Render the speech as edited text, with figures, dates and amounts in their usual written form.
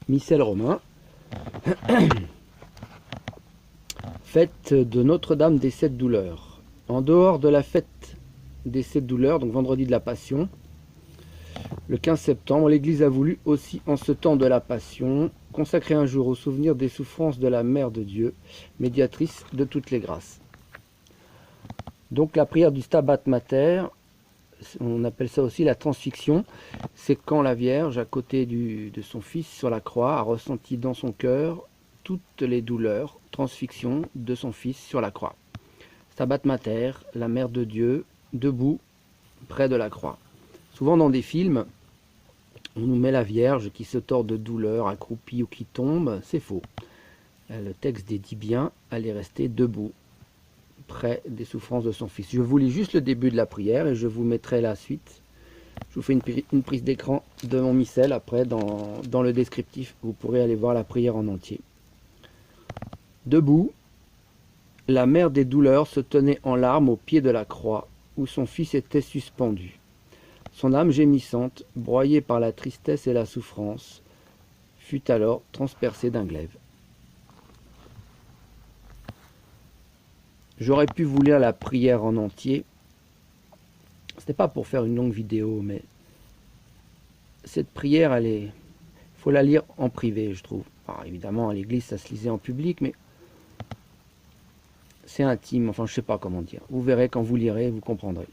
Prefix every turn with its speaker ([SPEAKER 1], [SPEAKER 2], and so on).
[SPEAKER 1] Missel romain. Fête de Notre-Dame des Sept Douleurs. En dehors de la fête des Sept Douleurs, donc vendredi de la Passion, le 15 septembre, l'Église a voulu aussi, en ce temps de la Passion, consacrer un jour au souvenir des souffrances de la Mère de Dieu, médiatrice de toutes les grâces. Donc la prière du Stabat Mater, on appelle ça aussi la transfixion, c'est quand la Vierge, à côté de son Fils sur la croix, a ressenti dans son cœur toutes les douleurs, transfixion de son Fils sur la croix. Stabat Mater, la Mère de Dieu, debout, près de la croix. Souvent dans des films, on nous met la Vierge qui se tord de douleur, accroupie ou qui tombe, c'est faux. Le texte dit bien, elle est restée debout, près des souffrances de son Fils. Je vous lis juste le début de la prière et je vous mettrai la suite. Je vous fais une prise d'écran de mon missel, après dans le descriptif, vous pourrez aller voir la prière en entier. Debout, la mère des douleurs se tenait en larmes au pied de la croix, où son Fils était suspendu. Son âme gémissante, broyée par la tristesse et la souffrance, fut alors transpercée d'un glaive. J'aurais pu vous lire la prière en entier. Ce n'est pas pour faire une longue vidéo, mais cette prière, il faut la lire en privé, je trouve. Alors, évidemment, à l'église, ça se lisait en public, mais c'est intime, enfin, je ne sais pas comment dire. Vous verrez quand vous lirez, vous comprendrez.